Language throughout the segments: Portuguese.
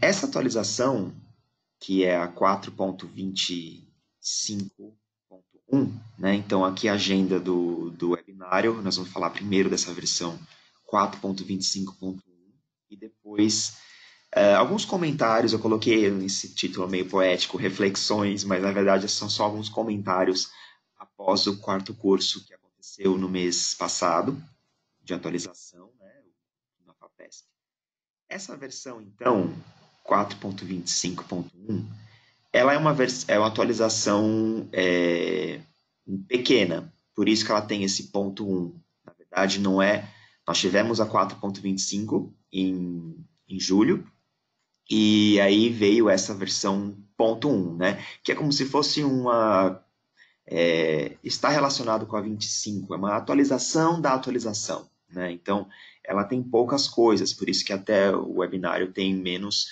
Essa atualização, que é a 4.25.1, né? Então, aqui a agenda do webinário, nós vamos falar primeiro dessa versão 4.25.1 e depois alguns comentários. Eu coloquei nesse título meio poético, reflexões, mas na verdade são só alguns comentários após o quarto curso que aconteceu no mês passado, de atualização, né, na FAPESP. Essa versão, então, 4.25.1, ela é uma atualização pequena, por isso que ela tem esse ponto 1. Na verdade, não é... Nós tivemos a 4.25 em julho, e aí veio essa versão ponto 1, né? Que é como se fosse uma... está relacionado com a 25, é uma atualização da atualização, né? Então, ela tem poucas coisas, por isso que até o webinário tem menos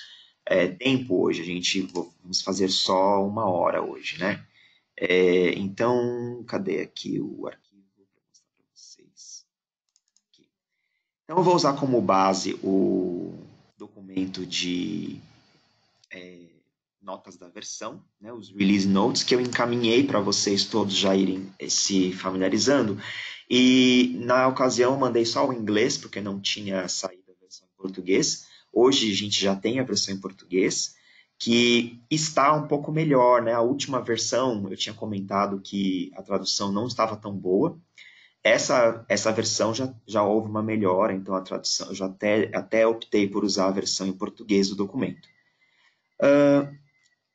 tempo hoje. Vamos fazer só 1 hora hoje, né? Então, cadê aqui o arquivo para mostrar para vocês? Aqui. Então, eu vou usar como base o documento de notas da versão, né, os release notes, que eu encaminhei para vocês todos já irem se familiarizando. E na ocasião eu mandei só o inglês, porque não tinha saído a versão em português. Hoje a gente já tem a versão em português, que está um pouco melhor, né? A última versão eu tinha comentado que a tradução não estava tão boa. Essa versão já houve uma melhora, então a tradução, eu já até optei por usar a versão em português do documento.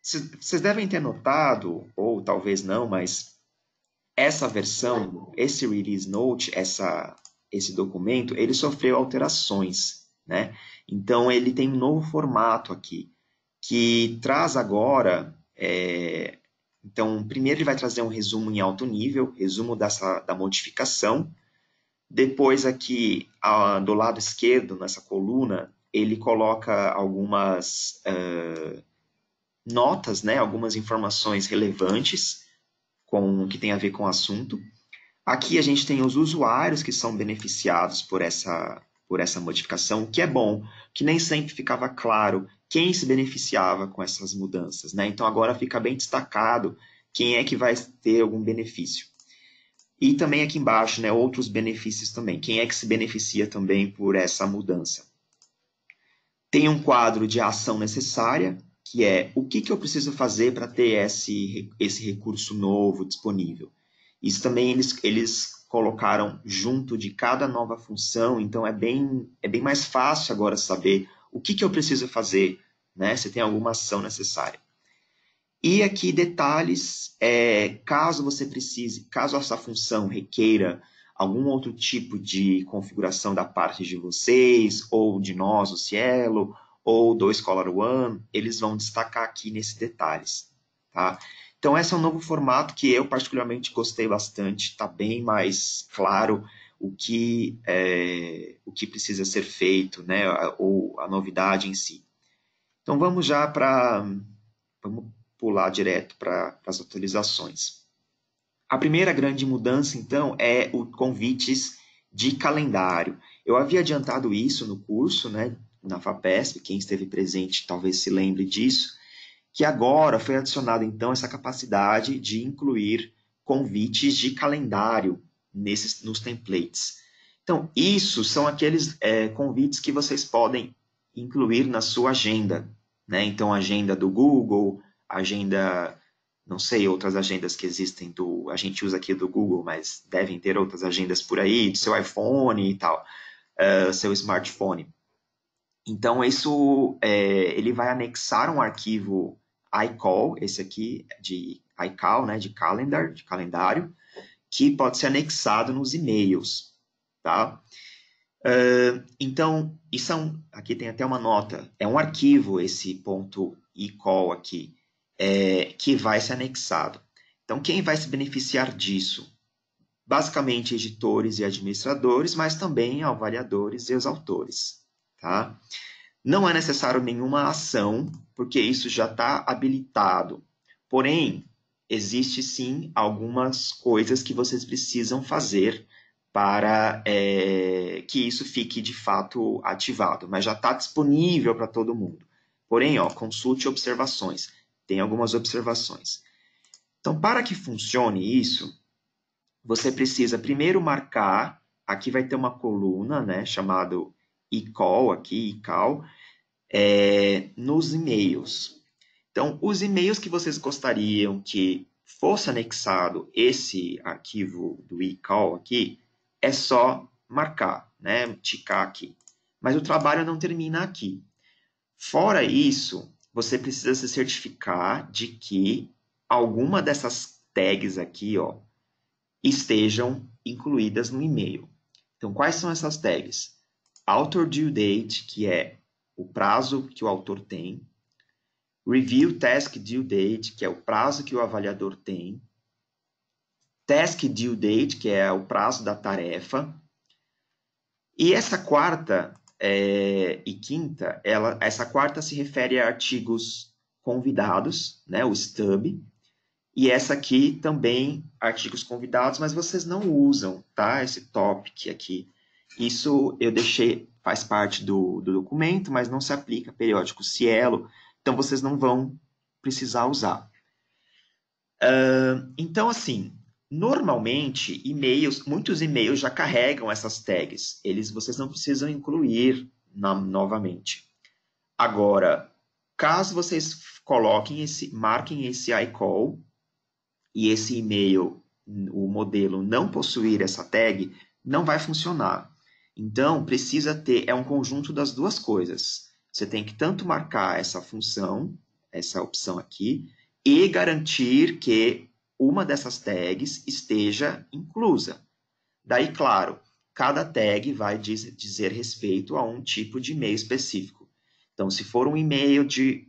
Vocês devem ter notado, ou talvez não, mas essa versão, esse release note, esse documento, ele sofreu alterações, né? Então, ele tem um novo formato aqui, que traz agora... Então, primeiro ele vai trazer um resumo em alto nível, resumo da modificação. Depois, aqui, do lado esquerdo, nessa coluna, ele coloca algumas... notas, né, algumas informações relevantes que tem a ver com o assunto. Aqui a gente tem os usuários que são beneficiados por essa modificação, que é bom, que nem sempre ficava claro quem se beneficiava com essas mudanças, né? Então agora fica bem destacado quem é que vai ter algum benefício. E também aqui embaixo, né, outros benefícios também, quem é que se beneficia também por essa mudança. Tem um quadro de ação necessária, que é o que eu preciso fazer para ter esse recurso novo disponível. Isso também eles colocaram junto de cada nova função, então é bem mais fácil agora saber o que eu preciso fazer, né, se tem alguma ação necessária. E aqui detalhes, caso você precise, caso essa função requeira algum outro tipo de configuração da parte de vocês, ou de nós, o Cielo, ou do Scholar One, eles vão destacar aqui nesses detalhes, tá? Então, esse é um novo formato que eu particularmente gostei bastante, está bem mais claro o que precisa ser feito, né, ou a novidade em si. Então, vamos pular direto para as atualizações. A primeira grande mudança, então, é o convites de calendário. Eu havia adiantado isso no curso, né, na FAPESP, quem esteve presente talvez se lembre disso, que agora foi adicionada, então, essa capacidade de incluir convites de calendário nos templates. Então, isso são aqueles convites que vocês podem incluir na sua agenda, né? Então, agenda do Google, agenda... não sei, outras agendas que existem, a gente usa aqui do Google, mas devem ter outras agendas por aí, do seu iPhone e tal, seu smartphone. Então, isso, ele vai anexar um arquivo iCal, esse aqui, de iCal, né, de calendário, que pode ser anexado nos e-mails, tá? Então, aqui tem até uma nota, é um arquivo esse ponto iCal aqui, que vai ser anexado. Então, quem vai se beneficiar disso? Basicamente, editores e administradores, mas também avaliadores e os autores. Tá? Não é necessário nenhuma ação, porque isso já está habilitado. Porém, existe sim algumas coisas que vocês precisam fazer para que isso fique de fato ativado, mas já está disponível para todo mundo. Porém, ó, consulte observações. Tem algumas observações. Então, para que funcione isso, você precisa primeiro marcar, aqui vai ter uma coluna, né, chamado eCall, aqui, eCall, nos e-mails. Então, os e-mails que vocês gostariam que fosse anexado esse arquivo do eCall aqui, é só marcar, né, ticar aqui. Mas o trabalho não termina aqui. Fora isso, você precisa se certificar de que alguma dessas tags aqui, ó, estejam incluídas no e-mail. Então, quais são essas tags? Author due date, que é o prazo que o autor tem. Review task due date, que é o prazo que o avaliador tem. Task due date, que é o prazo da tarefa. E essa quarta e quinta, essa quarta se refere a artigos convidados, né, o stub, e essa aqui também, artigos convidados, mas vocês não usam, tá? Esse topic aqui. Isso eu deixei, faz parte do documento, mas não se aplica periódico Cielo, então vocês não vão precisar usar. Então, assim, normalmente, muitos e-mails já carregam essas tags. Vocês não precisam incluir novamente. Agora, caso vocês marquem esse iCall e esse e-mail, o modelo não possuir essa tag, não vai funcionar. Então, precisa ter, é um conjunto das duas coisas. Você tem que tanto marcar essa função, essa opção aqui, e garantir que uma dessas tags esteja inclusa. Daí, claro, cada tag vai dizer respeito a um tipo de e-mail específico. Então, se for um e-mail de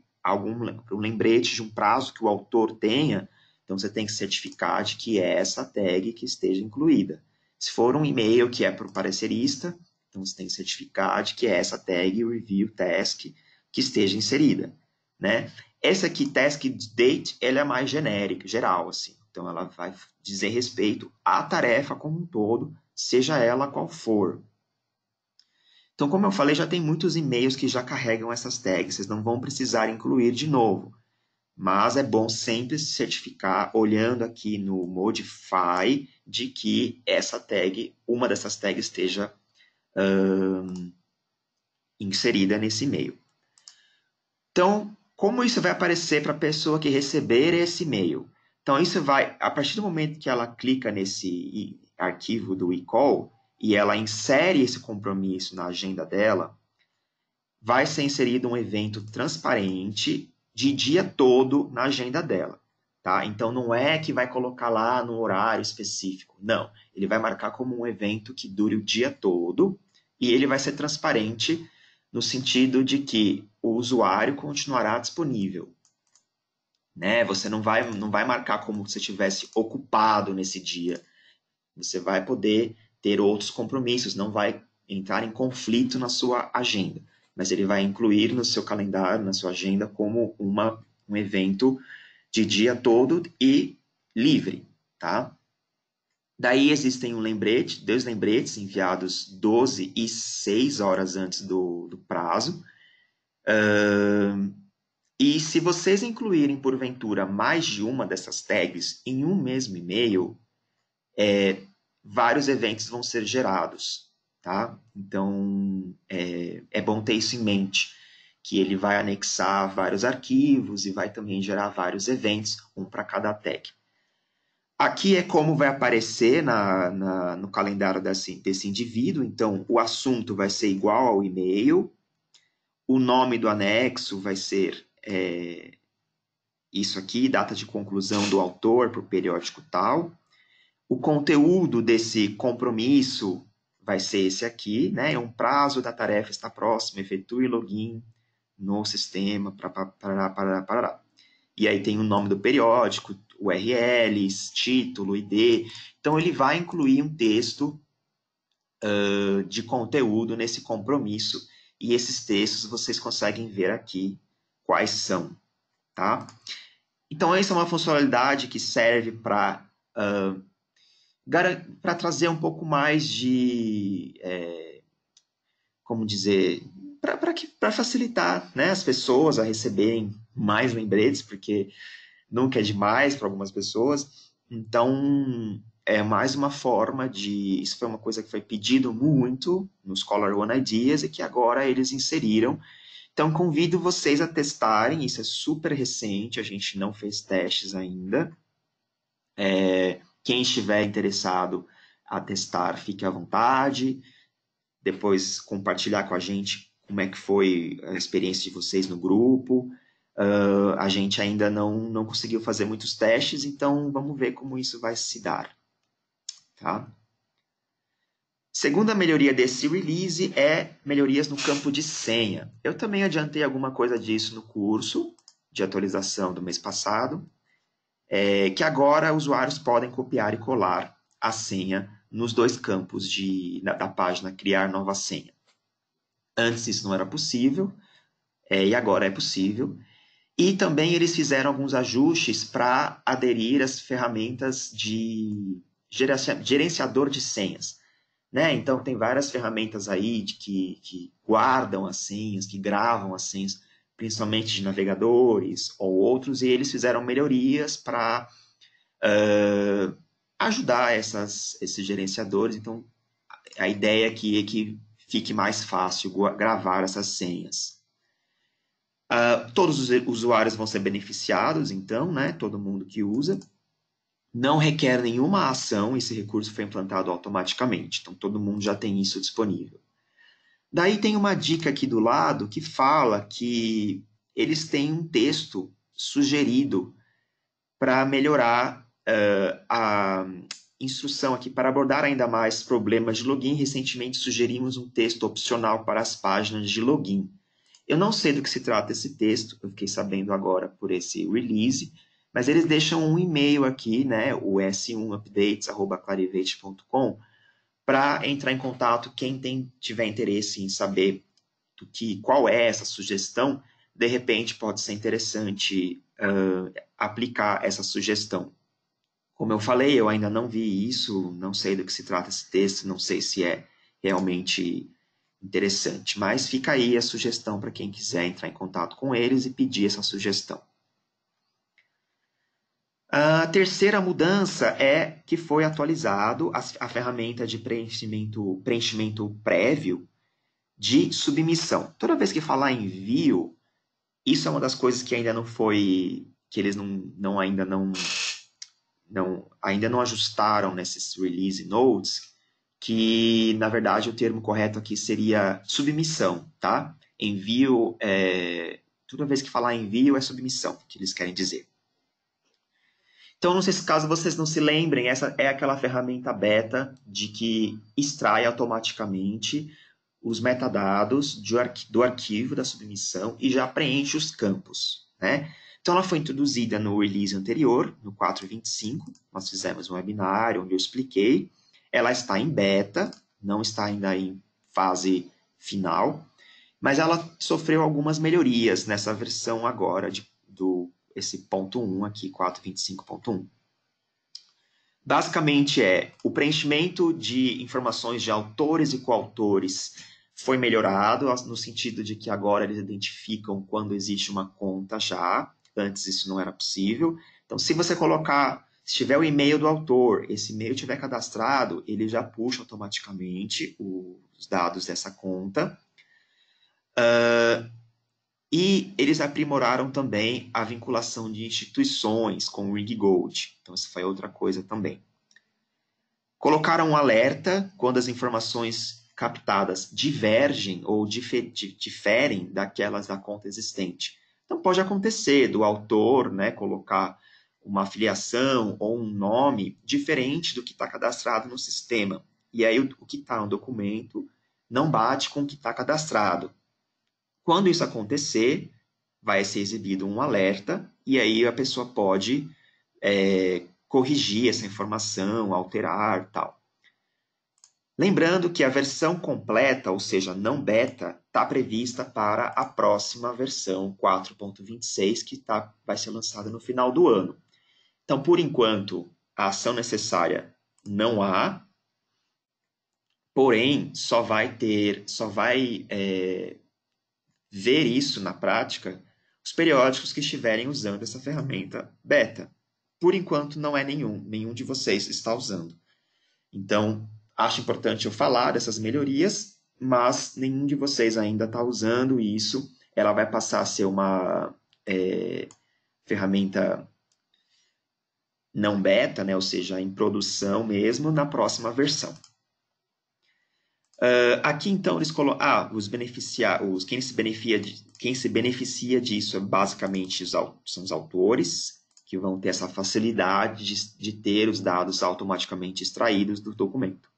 um lembrete de um prazo que o autor tenha, então você tem que certificar de que é essa tag que esteja incluída. Se for um e-mail que é para o parecerista, então você tem que certificar de que é essa tag review task que esteja inserida, né? Essa aqui, task date, ela é mais genérica, geral, assim. Então ela vai dizer respeito à tarefa como um todo, seja ela qual for. Então, como eu falei, já tem muitos e-mails que já carregam essas tags, vocês não vão precisar incluir de novo. Mas é bom sempre se certificar, olhando aqui no Modify, de que essa tag, uma dessas tags esteja inserida nesse e-mail. Então, como isso vai aparecer para a pessoa que receber esse e-mail? Então, isso vai, a partir do momento que ela clica nesse arquivo do eCall e ela insere esse compromisso na agenda dela, vai ser inserido um evento transparente de dia todo na agenda dela. Tá? Então, não é que vai colocar lá no horário específico. Não. Ele vai marcar como um evento que dure o dia todo e ele vai ser transparente no sentido de que o usuário continuará disponível. Né? Você não vai marcar como se estivesse ocupado nesse dia. Você vai poder ter outros compromissos, não vai entrar em conflito na sua agenda, mas ele vai incluir no seu calendário, na sua agenda, como um evento de dia todo e livre, tá? Daí existem dois lembretes enviados 12 e 6 horas antes do prazo. E se vocês incluírem, porventura, mais de uma dessas tags em um mesmo e-mail, vários eventos vão ser gerados, tá? Então, é bom ter isso em mente, que ele vai anexar vários arquivos e vai também gerar vários eventos, um para cada tag. Aqui é como vai aparecer no calendário desse indivíduo. Então, o assunto vai ser igual ao e-mail, o nome do anexo vai ser isso aqui, data de conclusão do autor para o periódico tal. O conteúdo desse compromisso vai ser esse aqui, né? Um prazo da tarefa está próximo, efetue login no sistema, parará. E aí tem o nome do periódico, URLs, título, ID. Então, ele vai incluir um texto de conteúdo nesse compromisso, e esses textos vocês conseguem ver aqui quais são, tá? Então, essa é uma funcionalidade que serve para trazer um pouco mais de, como dizer, para facilitar, né, as pessoas a receberem mais lembretes, porque nunca é demais para algumas pessoas. Então, é mais uma forma de... Isso foi uma coisa que foi pedido muito no Scholar One Ideas e que agora eles inseriram. Então, convido vocês a testarem. Isso é super recente, a gente não fez testes ainda. Quem estiver interessado a testar, fique à vontade. Depois compartilhar com a gente como é que foi a experiência de vocês no grupo. A gente ainda não conseguiu fazer muitos testes, então vamos ver como isso vai se dar. Tá? Segunda melhoria desse release é melhorias no campo de senha. Eu também adiantei alguma coisa disso no curso de atualização do mês passado, que agora usuários podem copiar e colar a senha nos dois campos da página Criar Nova Senha. Antes isso não era possível, e agora é possível. E também eles fizeram alguns ajustes para aderir às ferramentas de gerenciador de senhas. Né? Então, tem várias ferramentas aí que guardam as senhas, que gravam as senhas, principalmente de navegadores ou outros, e eles fizeram melhorias para ajudar esses gerenciadores. Então, a ideia aqui é que fique mais fácil gravar essas senhas. Todos os usuários vão ser beneficiados, então, né? Todo mundo que usa. Não requer nenhuma ação, esse recurso foi implantado automaticamente. Então, todo mundo já tem isso disponível. Daí tem uma dica aqui do lado que fala que eles têm um texto sugerido para melhorar a instrução aqui, para abordar ainda mais problemas de login. Recentemente sugerimos um texto opcional para as páginas de login. Eu não sei do que se trata esse texto, eu fiquei sabendo agora por esse release, mas eles deixam um e-mail aqui, né, o s1updates@clarivate.com, para entrar em contato quem tiver interesse em saber qual é essa sugestão. De repente pode ser interessante aplicar essa sugestão. Como eu falei, eu ainda não vi isso, não sei do que se trata esse texto, não sei se é realmente interessante, mas fica aí a sugestão para quem quiser entrar em contato com eles e pedir essa sugestão. A terceira mudança é que foi atualizado a ferramenta de preenchimento prévio de submissão. Toda vez que falar envio, isso é uma das coisas que ainda não foi, que eles ainda não ajustaram nesses release notes, que na verdade o termo correto aqui seria submissão, tá? Envio, toda vez que falar envio é submissão, que eles querem dizer. Então, não sei se caso vocês não se lembrem, essa é aquela ferramenta beta de que extrai automaticamente os metadados do arquivo da submissão e já preenche os campos, né? Então, ela foi introduzida no release anterior, no 4.25, nós fizemos um webinar onde eu expliquei. Ela está em beta, não está ainda em fase final, mas ela sofreu algumas melhorias nessa versão agora esse ponto 1 aqui, 4.25.1. Basicamente o preenchimento de informações de autores e coautores foi melhorado, no sentido de que agora eles identificam quando existe uma conta já, antes isso não era possível. Então, se você se tiver o e-mail do autor, esse e-mail estiver cadastrado, ele já puxa automaticamente os dados dessa conta. E eles aprimoraram também a vinculação de instituições com o Ring Gold. Então, essa foi outra coisa também. Colocaram um alerta quando as informações captadas divergem ou diferem daquelas da conta existente. Então, pode acontecer do autor, né, colocar uma afiliação ou um nome diferente do que está cadastrado no sistema. E aí, o que está no documento não bate com o que está cadastrado. Quando isso acontecer, vai ser exibido um alerta e aí a pessoa pode corrigir essa informação, alterar, tal. Lembrando que a versão completa, ou seja, não beta, está prevista para a próxima versão 4.26, que vai ser lançada no final do ano. Então, por enquanto, a ação necessária não há, porém, só vai ver isso na prática os periódicos que estiverem usando essa ferramenta beta. Por enquanto, não é nenhum de vocês está usando. Então, acho importante eu falar dessas melhorias, mas nenhum de vocês ainda está usando isso. Ela vai passar a ser uma ferramenta não beta, né, ou seja, em produção mesmo, na próxima versão. Aqui, então, eles colocam... quem se beneficia disso é basicamente são os autores, que vão ter essa facilidade de ter os dados automaticamente extraídos do documento.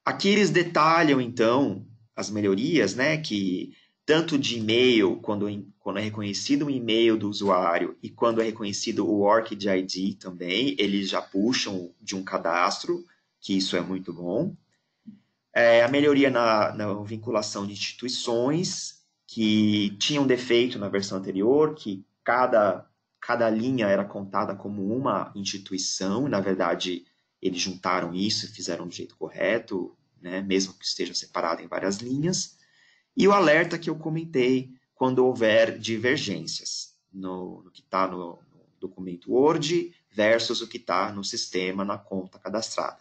Aqui eles detalham, então, as melhorias, né, que tanto de e-mail, quando é reconhecido o e-mail do usuário e quando é reconhecido o ORCID ID também, eles já puxam de um cadastro, que isso é muito bom. A melhoria na vinculação de instituições, que tinham defeito na versão anterior, que cada linha era contada como uma instituição, e, na verdade, eles juntaram isso e fizeram do jeito correto, né, mesmo que esteja separado em várias linhas. E o alerta que eu comentei quando houver divergências no que está no documento Word versus o que está no sistema, na conta cadastrada.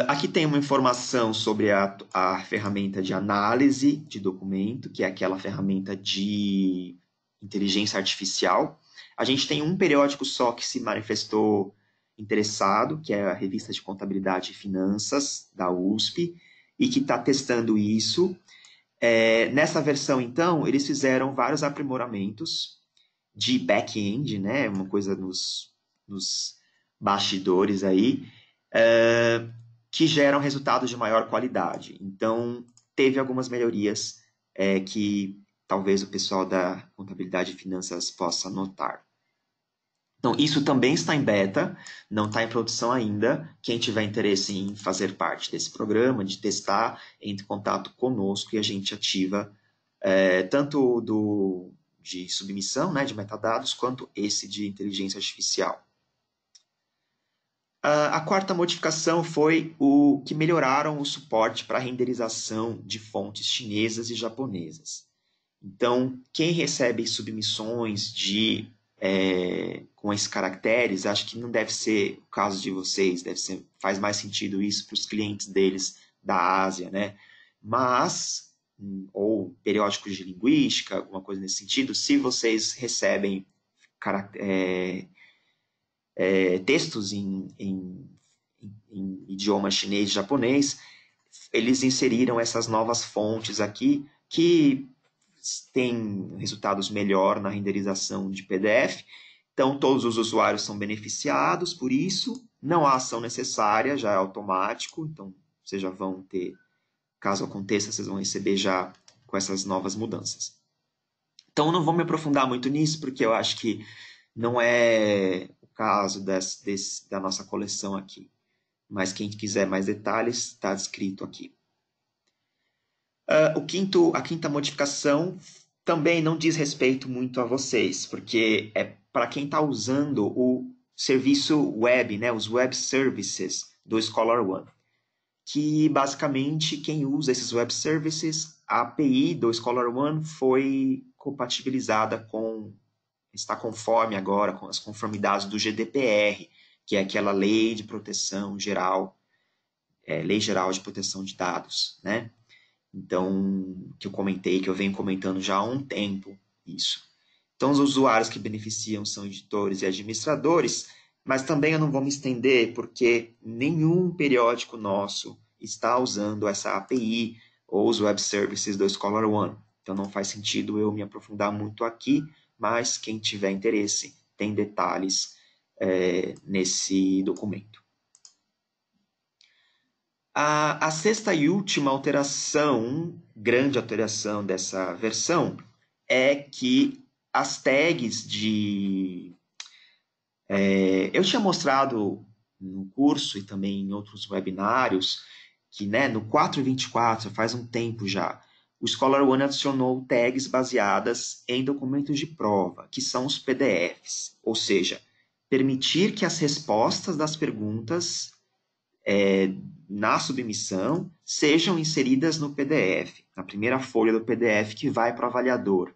Aqui tem uma informação sobre a ferramenta de análise de documento, que é aquela ferramenta de inteligência artificial. A gente tem um periódico só que se manifestou interessado, que é a Revista de Contabilidade e Finanças, da USP, e que está testando isso. Nessa versão, então, eles fizeram vários aprimoramentos de back-end, né, uma coisa nos bastidores aí, que geram resultados de maior qualidade. Então, teve algumas melhorias que talvez o pessoal da contabilidade e finanças possa notar. Então, isso também está em beta, não está em produção ainda. Quem tiver interesse em fazer parte desse programa, de testar, entre em contato conosco e a gente ativa tanto de submissão, né, de metadados, quanto esse de inteligência artificial. A quarta modificação foi o que melhoraram o suporte para renderização de fontes chinesas e japonesas. Então, quem recebe submissões com esses caracteres, acho que não deve ser o caso de vocês, faz mais sentido isso para os clientes deles da Ásia, né? Mas, ou periódicos de linguística, alguma coisa nesse sentido, se vocês recebem textos em idioma chinês e japonês, eles inseriram essas novas fontes aqui que têm resultados melhor na renderização de PDF. Então, todos os usuários são beneficiados por isso. Não há ação necessária, já é automático. Então, vocês já vão ter, caso aconteça, vocês vão receber já com essas novas mudanças. Então, não vou me aprofundar muito nisso, porque eu acho que não é o caso da nossa coleção aqui. Mas quem quiser mais detalhes, está descrito aqui. A quinta modificação também não diz respeito muito a vocês, porque é para quem está usando o serviço web, né, os web services do ScholarOne, que basicamente quem usa esses web services, a API do ScholarOne foi compatibilizada está conforme agora com as conformidades do GDPR, que é aquela lei de proteção geral, lei geral de proteção de dados, né? Então, que eu venho comentando já há um tempo isso. Então, os usuários que beneficiam são editores e administradores, mas também eu não vou me estender porque nenhum periódico nosso está usando essa API ou os web services do ScholarOne. Então, não faz sentido eu me aprofundar muito aqui, mas quem tiver interesse tem detalhes nesse documento. A sexta e última alteração, grande alteração dessa versão, é que as tags eu tinha mostrado no curso e também em outros webinários que, né, no 4.24, faz um tempo já, o ScholarOne adicionou tags baseadas em documentos de prova, que são os PDFs, ou seja, permitir que as respostas das perguntas na submissão sejam inseridas no PDF, na primeira folha do PDF que vai para o avaliador.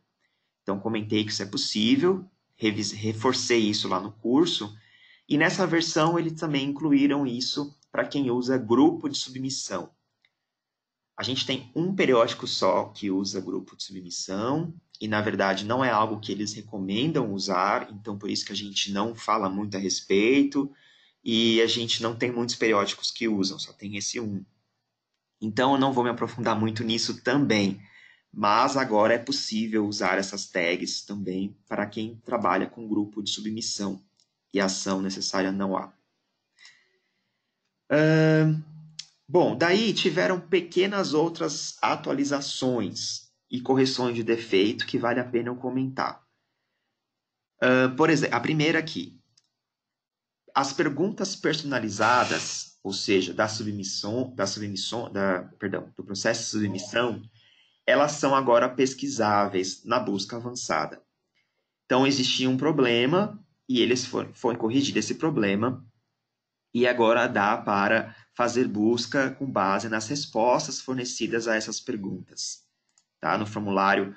Então, comentei que isso é possível, reforcei isso lá no curso, e nessa versão eles também incluíram isso para quem usa grupo de submissão. A gente tem um periódico só que usa grupo de submissão, e na verdade não é algo que eles recomendam usar, então por isso que a gente não fala muito a respeito, e a gente não tem muitos periódicos que usam, só tem esse um. Então eu não vou me aprofundar muito nisso também, mas agora é possível usar essas tags também para quem trabalha com grupo de submissão e ação necessária não há. Bom, daí tiveram pequenas outras atualizações e correções de defeito que vale a pena eu comentar. Por exemplo, a primeira aqui. As perguntas personalizadas, ou seja, do processo de submissão, elas são agora pesquisáveis na busca avançada. Então, existia um problema e eles foram corrigir esse problema e agora dá para fazer busca com base nas respostas fornecidas a essas perguntas. Tá? No formulário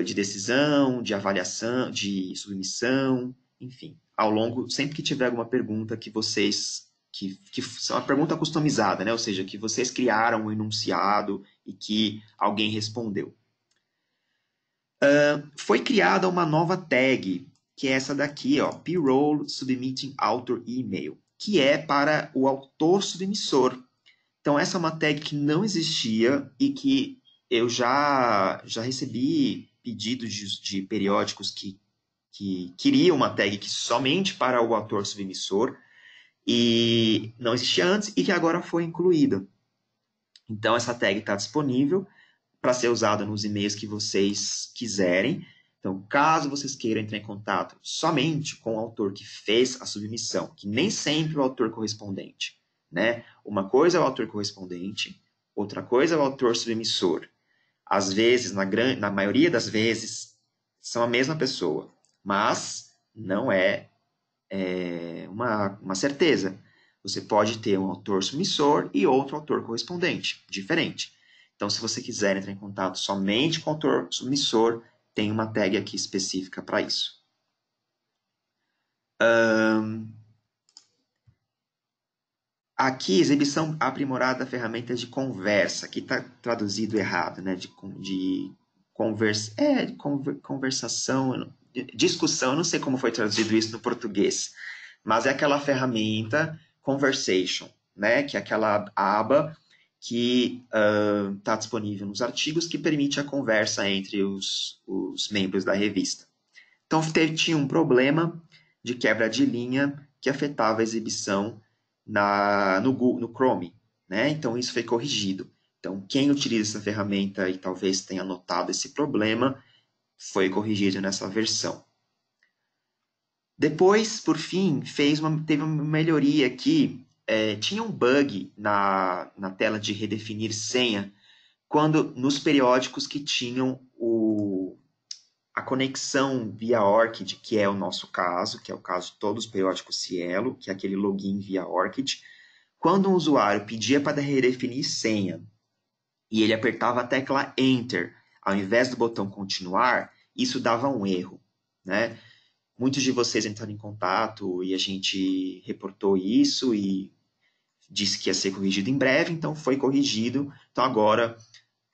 de decisão, de avaliação, de submissão, enfim. Ao longo, sempre que tiver alguma pergunta que vocês... que são uma pergunta customizada, né? Ou seja, que vocês criaram um enunciado e que alguém respondeu. Foi criada uma nova tag, que é essa daqui, ó, P-Roll Submitting Author Email, que é para o autor submissor. Então, essa é uma tag que não existia e que eu já recebi pedidos de periódicos que queriam uma tag que somente para o autor submissor e não existia antes e que agora foi incluída. Então, essa tag está disponível para ser usada nos e-mails que vocês quiserem. Então, caso vocês queiram entrar em contato somente com o autor que fez a submissão, que nem sempre é o autor correspondente, né? Uma coisa é o autor correspondente, outra coisa é o autor submissor. Às vezes, na maioria das vezes, são a mesma pessoa, mas não é uma certeza. Você pode ter um autor submissor e outro autor correspondente, diferente. Então, se você quiser entrar em contato somente com o autor submissor, tem uma tag aqui específica para isso. Aqui, exibição aprimorada da ferramenta de conversa, que está traduzido errado, né? De conversação, discussão, eu não sei como foi traduzido isso no português, mas é aquela ferramenta conversation, né? Que é aquela aba que está disponível nos artigos que permite a conversa entre os membros da revista. Então, tinha um problema de quebra de linha que afetava a exibição no Chrome, né? Então, isso foi corrigido. Então, quem utiliza essa ferramenta e talvez tenha notado esse problema, foi corrigido nessa versão. Depois, por fim, teve uma melhoria aqui. Tinha um bug na tela de redefinir senha nos periódicos que tinham a conexão via ORCID, que é o nosso caso, que é o caso de todos os periódicos Cielo, que é aquele login via ORCID. Quando um usuário pedia para redefinir senha e ele apertava a tecla Enter ao invés do botão continuar, isso dava um erro, né? Muitos de vocês entraram em contato e a gente reportou isso e disse que ia ser corrigido em breve, então foi corrigido. Então agora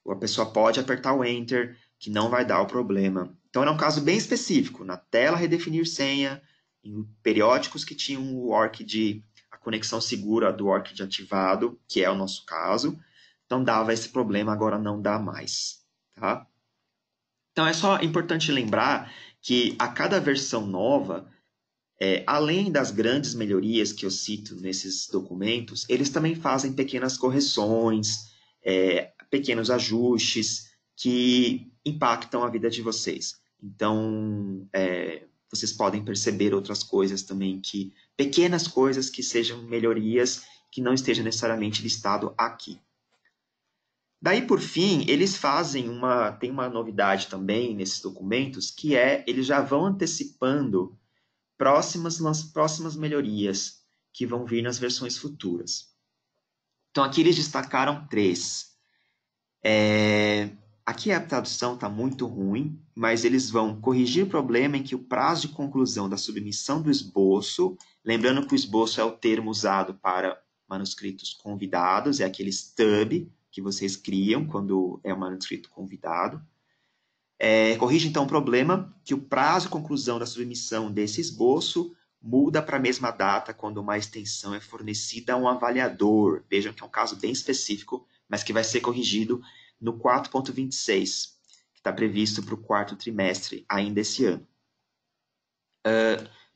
a pessoa pode apertar o Enter, que não vai dar o problema. Então era um caso bem específico, na tela redefinir senha, em periódicos que tinham o ORCID, a conexão segura do ORCID ativado, que é o nosso caso. Então dava esse problema, agora não dá mais. Tá? Então é só importante lembrar que a cada versão nova, além das grandes melhorias que eu cito nesses documentos, eles também fazem pequenas correções, pequenos ajustes que impactam a vida de vocês. Então, vocês podem perceber outras coisas também, pequenas coisas que sejam melhorias que não estejam necessariamente listado aqui. Daí, por fim, eles tem uma novidade também nesses documentos, que eles já vão antecipando próximas melhorias que vão vir nas versões futuras. Então, aqui eles destacaram 3. Aqui a tradução está muito ruim, mas eles vão corrigir o problema em que o prazo de conclusão da submissão do esboço, lembrando que o esboço é o termo usado para manuscritos convidados, é aquele stub que vocês criam quando é um manuscrito convidado. Corrige, então, o problema que o prazo de conclusão da submissão desse esboço muda para a mesma data quando uma extensão é fornecida a um avaliador. Vejam que é um caso bem específico, mas que vai ser corrigido no 4.26, que está previsto para o 4º trimestre ainda esse ano.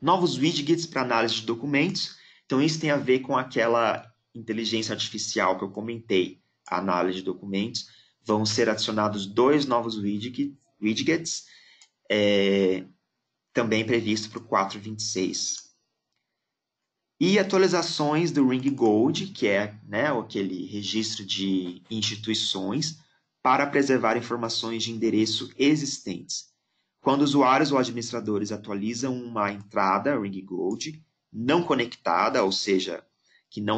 Novos widgets para análise de documentos. Então, isso tem a ver com aquela inteligência artificial que eu comentei, a análise de documentos. Vão ser adicionados 2 novos widgets, também previsto para o 4.26. E atualizações do Ring Gold, que é, né, aquele registro de instituições, para preservar informações de endereço existentes. Quando usuários ou administradores atualizam uma entrada Ring Gold não conectada, ou seja, que não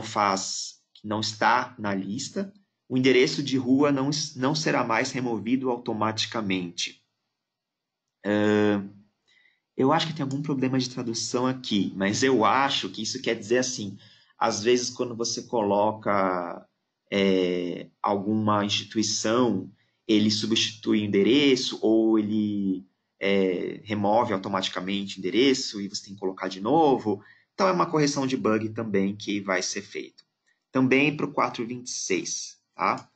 está na lista, o endereço de rua não será mais removido automaticamente. Eu acho que tem algum problema de tradução aqui, mas eu acho que isso quer dizer assim, às vezes quando você coloca alguma instituição, ele substitui o endereço ou ele remove automaticamente o endereço e você tem que colocar de novo. Então é uma correção de bug também que vai ser feito. Também para o 4.26, tá?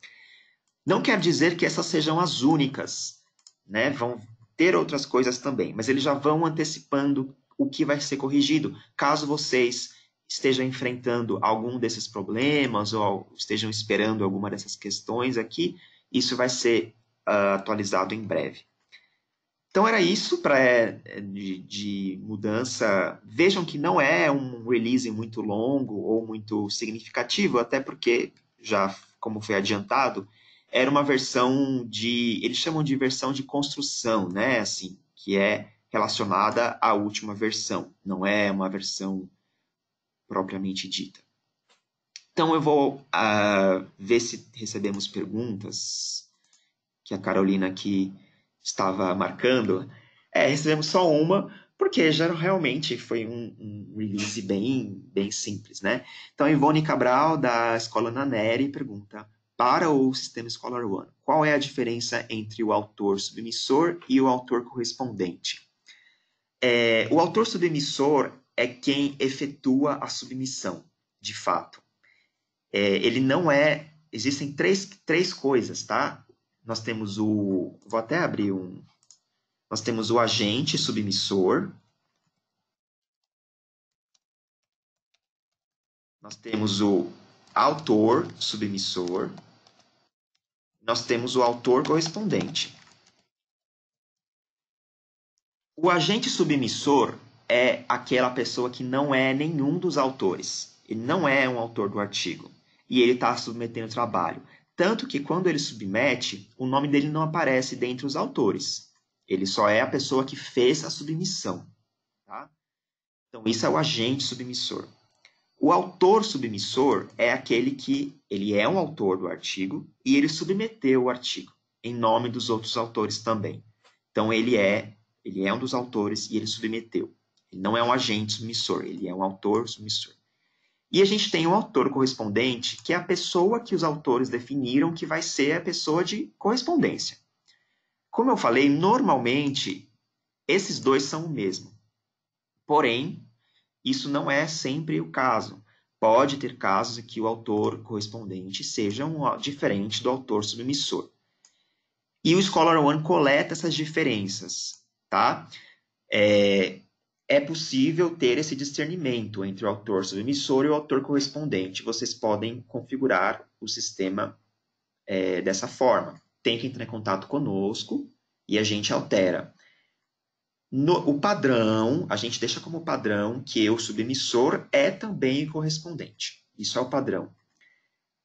Não quer dizer que essas sejam as únicas, né? Vão ter outras coisas também, mas eles já vão antecipando o que vai ser corrigido. Caso vocês estejam enfrentando algum desses problemas ou estejam esperando alguma dessas questões aqui, isso vai ser atualizado em breve. Então era isso de mudança. Vejam que não é um release muito longo ou muito significativo, até porque, já como foi adiantado, era uma versão eles chamam de versão de construção, né? Assim, que é relacionada à última versão, não é uma versão propriamente dita. Então eu vou ver se recebemos perguntas, que a Carolina aqui estava marcando. Recebemos só uma, porque já realmente foi um release bem simples, né? Então, a Ivone Cabral, da Escola Naneri, pergunta: para o sistema Scholar One, qual é a diferença entre o autor submissor e o autor correspondente? O autor submissor é quem efetua a submissão, de fato. Ele não é... Existem três coisas, tá? Nós temos vou até abrir nós temos o agente submissor, nós temos o autor submissor, nós temos o autor correspondente. O agente submissor é aquela pessoa que não é nenhum dos autores. Ele não é um autor do artigo. E ele está submetendo o trabalho. Tanto que quando ele submete, o nome dele não aparece dentre os autores. Ele só é a pessoa que fez a submissão. Tá? Então, isso é o agente submissor. O autor submissor é aquele que ele é um autor do artigo e ele submeteu o artigo em nome dos outros autores também. Então, ele é um dos autores e ele submeteu. Ele não é um agente submissor, ele é um autor submissor. E a gente tem um autor correspondente, que é a pessoa que os autores definiram que vai ser a pessoa de correspondência. Como eu falei, normalmente, esses dois são o mesmo. Porém, isso não é sempre o caso. Pode ter casos em que o autor correspondente seja diferente do autor submissor. E o Scholar One coleta essas diferenças, tá? É possível ter esse discernimento entre o autor submissor e o autor correspondente. Vocês podem configurar o sistema dessa forma. Tem que entrar em contato conosco e a gente altera. O padrão, a gente deixa como padrão que o submissor é também o correspondente. Isso é o padrão.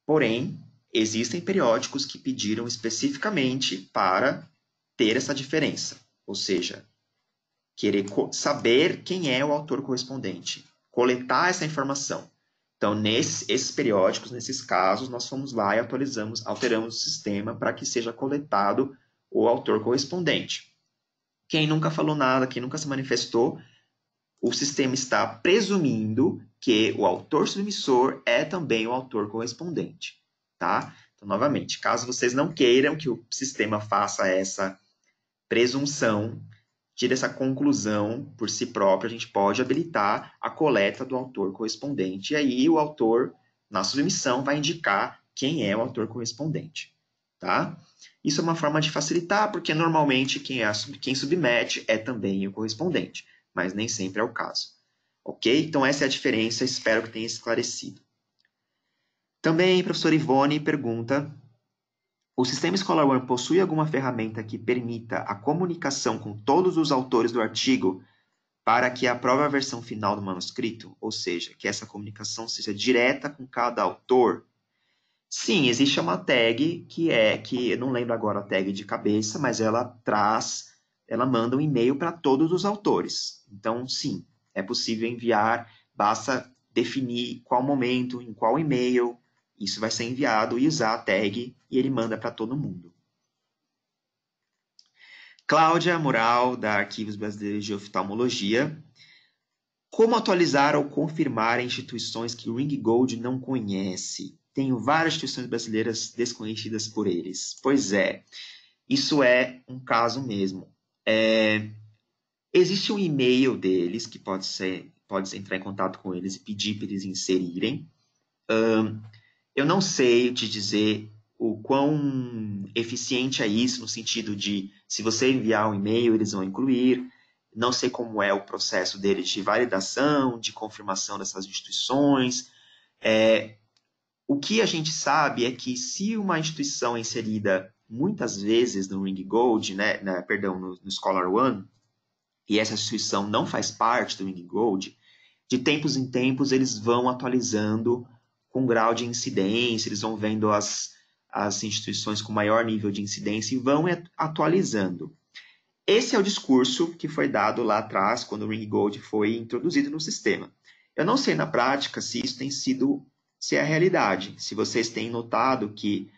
Porém, existem periódicos que pediram especificamente para ter essa diferença. Ou seja, querer saber quem é o autor correspondente. Coletar essa informação. Então, esses periódicos, nesses casos, nós fomos lá e alteramos o sistema para que seja coletado o autor correspondente. Quem nunca falou nada, quem nunca se manifestou, o sistema está presumindo que o autor submissor é também o autor correspondente, tá? Então, novamente, caso vocês não queiram que o sistema faça essa presunção, tire essa conclusão por si próprio, a gente pode habilitar a coleta do autor correspondente, e aí o autor, na submissão, vai indicar quem é o autor correspondente, tá? Isso é uma forma de facilitar, porque normalmente quem submete é também o correspondente, mas nem sempre é o caso. Ok? Então essa é a diferença, espero que tenha esclarecido. Também, a professora Ivone pergunta: o sistema Scholar One possui alguma ferramenta que permita a comunicação com todos os autores do artigo para que aprove a versão final do manuscrito? Ou seja, que essa comunicação seja direta com cada autor? Sim, existe uma tag que eu não lembro agora a tag de cabeça, mas ela manda um e-mail para todos os autores. Então, sim, é possível enviar, basta definir qual momento, em qual e-mail, isso vai ser enviado e usar a tag e ele manda para todo mundo. Cláudia Moral, da Arquivos Brasileiros de Oftalmologia. Como atualizar ou confirmar instituições que o Ring Gold não conhece? Tenho várias instituições brasileiras desconhecidas por eles. Pois é, isso é um caso mesmo. Existe um e-mail deles que pode entrar em contato com eles e pedir para eles inserirem. Eu não sei te dizer o quão eficiente é isso, no sentido de, se você enviar um e-mail, eles vão incluir. Não sei como é o processo deles de validação, de confirmação dessas instituições. O que a gente sabe é que se uma instituição é inserida muitas vezes no Ring Gold, no Scholar One, e essa instituição não faz parte do Ring Gold, de tempos em tempos eles vão atualizando com grau de incidência, eles vão vendo as instituições com maior nível de incidência e vão atualizando. Esse é o discurso que foi dado lá atrás, quando o Ring Gold foi introduzido no sistema. Eu não sei na prática se isso se é a realidade, se vocês têm notado que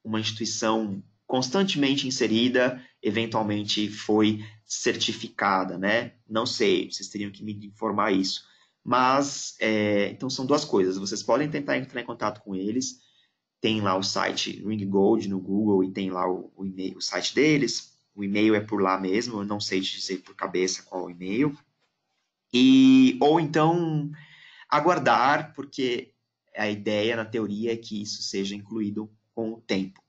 uma instituição constantemente inserida, eventualmente foi certificada, né? Não sei, vocês teriam que me informar isso. Mas, então são duas coisas. Vocês podem tentar entrar em contato com eles. Tem lá o site Ring Gold no Google e tem lá o e-mail, o site deles. O e-mail é por lá mesmo, eu não sei te dizer por cabeça qual é o e-mail. Ou então aguardar, porque a ideia, na teoria, é que isso seja incluído com o tempo.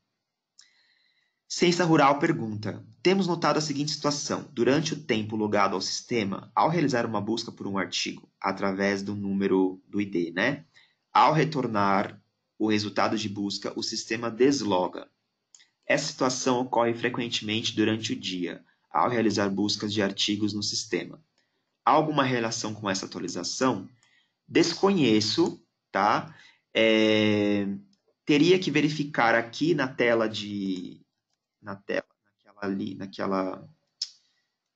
Ciência Rural pergunta: temos notado a seguinte situação. Durante o tempo logado ao sistema, ao realizar uma busca por um artigo, através do número do ID, né? Ao retornar o resultado de busca, o sistema desloga. Essa situação ocorre frequentemente durante o dia, ao realizar buscas de artigos no sistema. Há alguma relação com essa atualização? Desconheço, tá? Teria que verificar aqui na tela naquela.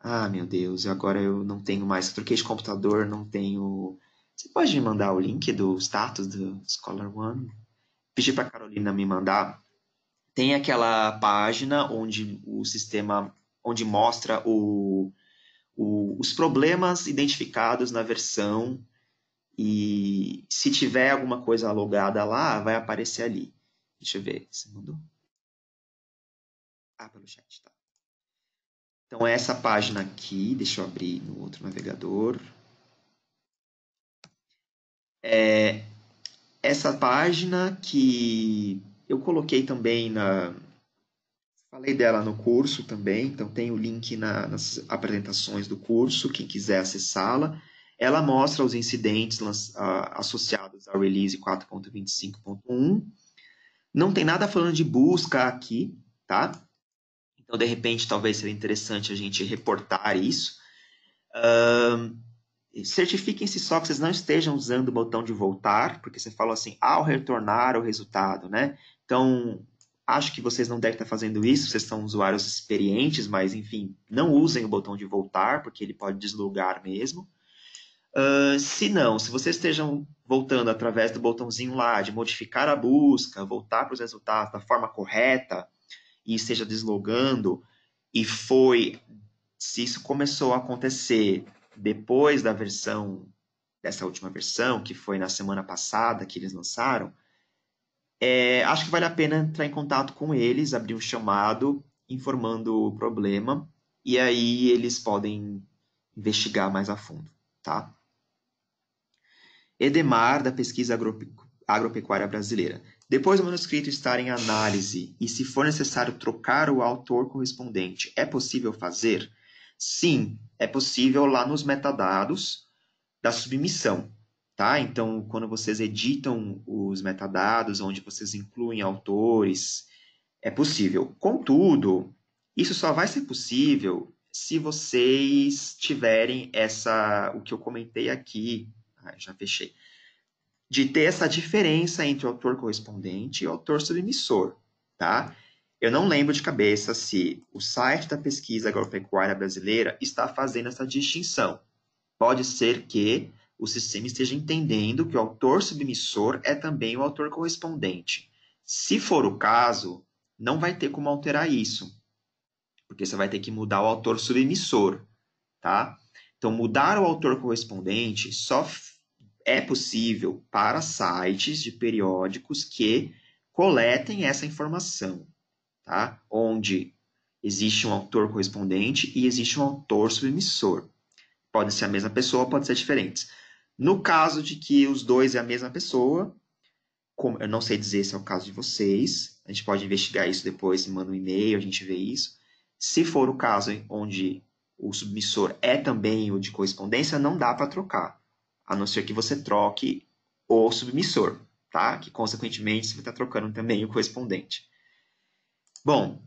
Ah, meu Deus, agora eu não tenho mais. Eu troquei de computador, não tenho. Você pode me mandar o link do status do Scholar One? Pedi para a Carolina me mandar. Tem aquela página onde o sistema, onde mostra os problemas identificados na versão, e se tiver alguma coisa logada lá, vai aparecer ali. Deixa eu ver, você mandou? Ah, pelo chat, tá. Então, essa página aqui, deixa eu abrir no outro navegador. Essa página que eu coloquei também falei dela no curso também, então tem o link nas apresentações do curso, quem quiser acessá-la. Ela mostra os incidentes associados ao release 4.25.1. Não tem nada falando de busca aqui, tá? Então, de repente, talvez seria interessante a gente reportar isso. Certifiquem-se só que vocês não estejam usando o botão de voltar, porque você falou assim, ao retornar o resultado, né? Então, acho que vocês não devem estar fazendo isso, vocês são usuários experientes, mas, enfim, não usem o botão de voltar, porque ele pode deslogar mesmo. Se não, se vocês estejam voltando através do botãozinho lá de modificar a busca, voltar para os resultados da forma correta e esteja deslogando, e se isso começou a acontecer depois dessa última versão, que foi na semana passada que eles lançaram, acho que vale a pena entrar em contato com eles, abrir um chamado informando o problema, e aí eles podem investigar mais a fundo, tá? Edemar, da Pesquisa Agropecuária Brasileira. Depois do manuscrito estar em análise e se for necessário trocar o autor correspondente, é possível fazer? Sim, é possível lá nos metadados da submissão, tá? Então, quando vocês editam os metadados, onde vocês incluem autores, é possível. Contudo, isso só vai ser possível se vocês tiverem o que eu comentei aqui, já fechei, de ter essa diferença entre o autor correspondente e o autor submissor, tá? Eu não lembro de cabeça se o site da Pesquisa Agropecuária Brasileira está fazendo essa distinção. Pode ser que o sistema esteja entendendo que o autor submissor é também o autor correspondente. Se for o caso, não vai ter como alterar isso, porque você vai ter que mudar o autor submissor, tá? Então, mudar o autor correspondente só é possível para sites de periódicos que coletem essa informação, tá? Onde existe um autor correspondente e existe um autor submissor. Pode ser a mesma pessoa, pode ser diferentes. No caso de que os dois é a mesma pessoa, eu não sei dizer se é o caso de vocês, a gente pode investigar isso depois, manda um e-mail, a gente vê isso. Se for o caso onde o submissor é também o de correspondência, não dá para trocar, a não ser que você troque o submissor, tá? Que, consequentemente, você vai estar trocando também o correspondente. Bom,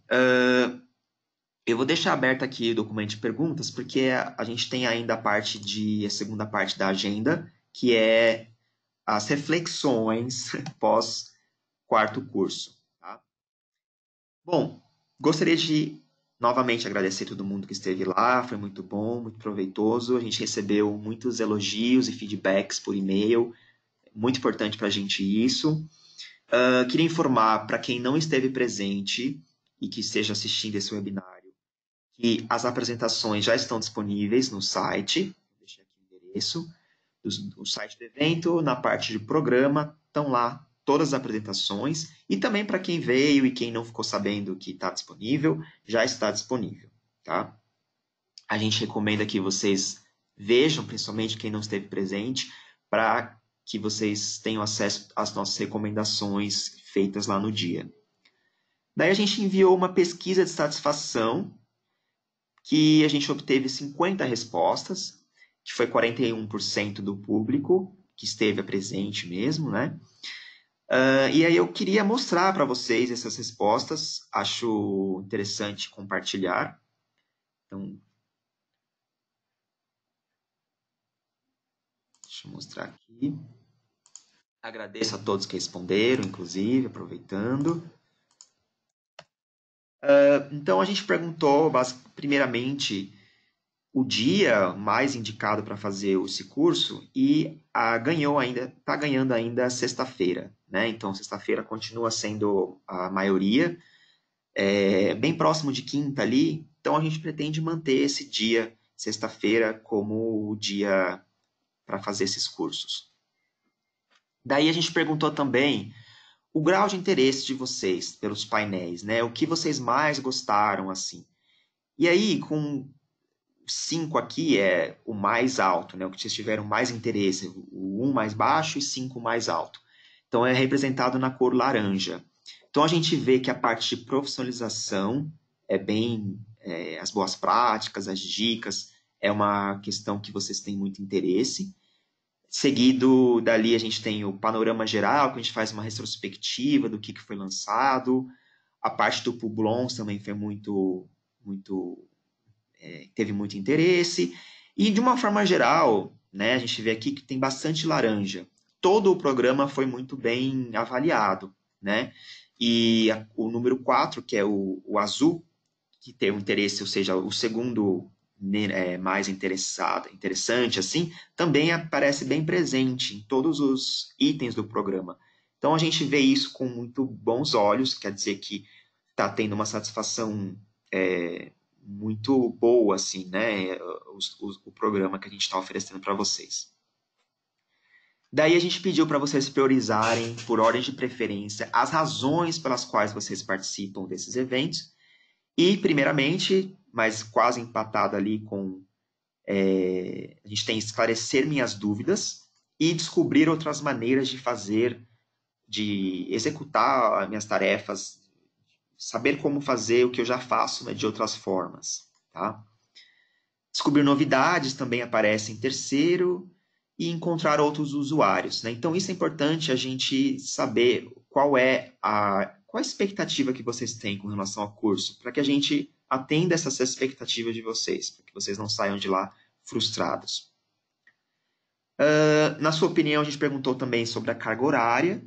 eu vou deixar aberto aqui o documento de perguntas, porque a gente tem ainda a segunda parte da agenda, que é as reflexões pós quarto curso. Tá? Bom, gostaria de novamente agradecer todo mundo que esteve lá, foi muito bom, muito proveitoso. A gente recebeu muitos elogios e feedbacks por e-mail, muito importante para a gente isso. Queria informar para quem não esteve presente e que esteja assistindo esse webinário que as apresentações já estão disponíveis no site, vou deixar aqui o endereço, o site do evento, na parte de programa, estão lá todas as apresentações, e também para quem veio e quem não ficou sabendo que está disponível, já está disponível, tá? A gente recomenda que vocês vejam, principalmente quem não esteve presente, para que vocês tenham acesso às nossas recomendações feitas lá no dia. Daí a gente enviou uma pesquisa de satisfação, que a gente obteve 50 respostas, que foi 41% do público que esteve presente mesmo, né? E aí eu queria mostrar para vocês essas respostas, acho interessante compartilhar. Então, deixa eu mostrar aqui. Agradeço a todos que responderam, inclusive, aproveitando. Então, a gente perguntou, primeiramente, o dia mais indicado para fazer esse curso e está ganhando ainda sexta-feira, né? Então, sexta-feira continua sendo a maioria, bem próximo de quinta ali. Então, a gente pretende manter esse dia, sexta-feira, como o dia para fazer esses cursos. Daí a gente perguntou também o grau de interesse de vocês pelos painéis, né? O que vocês mais gostaram, assim. E aí, com 5 aqui é o mais alto, né? O que vocês tiveram mais interesse, o 1 mais baixo e 5 mais alto. Então, é representado na cor laranja. Então, a gente vê que a parte de profissionalização é bem... as boas práticas, as dicas, é uma questão que vocês têm muito interesse. Seguido dali, a gente tem o panorama geral, que a gente faz uma retrospectiva do que foi lançado. A parte do Publons também foi teve muito interesse. E, de uma forma geral, né, a gente vê aqui que tem bastante laranja. Todo o programa foi muito bem avaliado, né? E o número 4, que é o azul, que tem o interesse, ou seja, o segundo mais interessante, assim, também aparece bem presente em todos os itens do programa. Então, a gente vê isso com muito bons olhos, quer dizer que está tendo uma satisfação muito boa, assim, né, o programa que a gente está oferecendo para vocês. Daí a gente pediu para vocês priorizarem, por ordem de preferência, as razões pelas quais vocês participam desses eventos. E, primeiramente, mas quase empatado ali com... a gente tem esclarecer minhas dúvidas e descobrir outras maneiras de fazer, de executar minhas tarefas, saber como fazer o que eu já faço, né, de outras formas. Tá? Descobrir novidades também aparece em terceiro, e encontrar outros usuários. Né? Então, isso é importante a gente saber qual é a expectativa que vocês têm com relação ao curso, para que a gente atenda essas expectativas de vocês, para que vocês não saiam de lá frustrados. Na sua opinião, a gente perguntou também sobre a carga horária,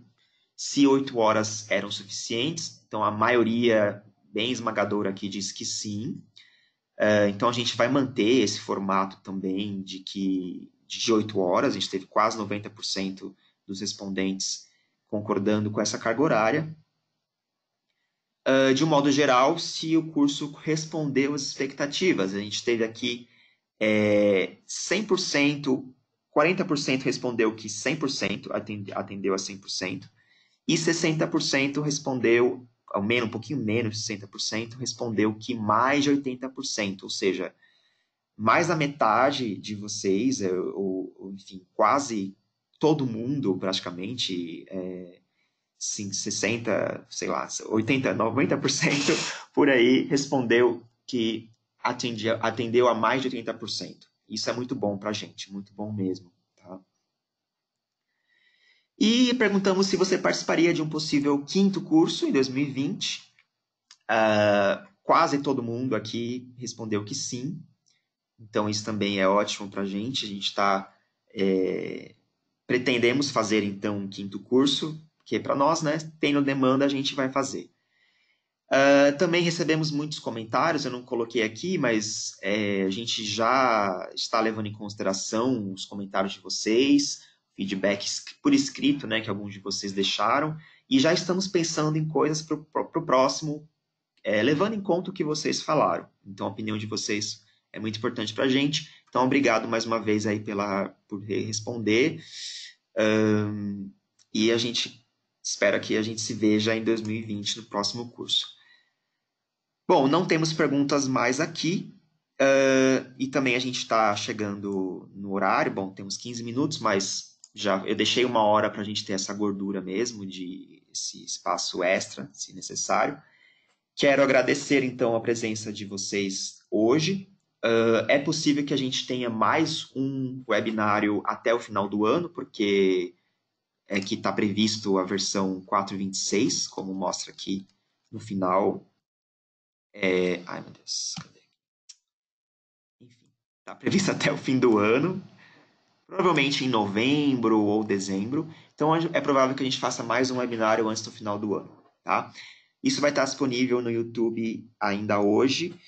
se 8 horas eram suficientes. Então, a maioria bem esmagadora aqui diz que sim. Então, a gente vai manter esse formato também de 8 horas, a gente teve quase 90% dos respondentes concordando com essa carga horária. De um modo geral, se o curso respondeu às expectativas, a gente teve aqui 100%, 40% respondeu que 100% atendeu a 100%, e 60% respondeu, um pouquinho menos de 60%, respondeu que mais de 80%, ou seja, mais da metade de vocês, enfim, quase todo mundo, praticamente, 60, sei lá, 80, 90% por aí, respondeu que atendeu a mais de 80%. Isso é muito bom para a gente, muito bom mesmo. Tá? E perguntamos se você participaria de um possível quinto curso em 2020. Quase todo mundo aqui respondeu que sim. Então, isso também é ótimo para a gente. A gente está... pretendemos fazer, então, um quinto curso, que para nós, né, tendo demanda, a gente vai fazer. Também recebemos muitos comentários, eu não coloquei aqui, mas a gente já está levando em consideração os comentários de vocês, feedbacks por escrito, né, que alguns de vocês deixaram, e já estamos pensando em coisas para o próximo, levando em conta o que vocês falaram. Então, a opinião de vocês é muito importante para a gente. Então, obrigado mais uma vez aí por responder. E a gente espera que a gente se veja em 2020 no próximo curso. Bom, não temos perguntas mais aqui. E também a gente está chegando no horário. Bom, temos 15 minutos, mas eu deixei 1 hora para a gente ter essa gordura mesmo, esse espaço extra, se necessário. Quero agradecer, então, a presença de vocês hoje. É possível que a gente tenha mais um webinário até o final do ano, porque que está previsto a versão 4.26, como mostra aqui no final. Ai, meu Deus. Enfim, está previsto até o fim do ano, provavelmente em novembro ou dezembro. Então, é provável que a gente faça mais um webinário antes do final do ano. Tá? Isso vai estar disponível no YouTube ainda hoje.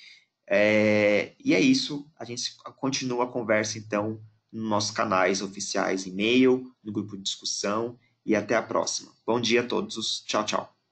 E é isso. A gente continua a conversa, então, nos nossos canais oficiais, e-mail, no grupo de discussão. E até a próxima. Bom dia a todos. Tchau, tchau.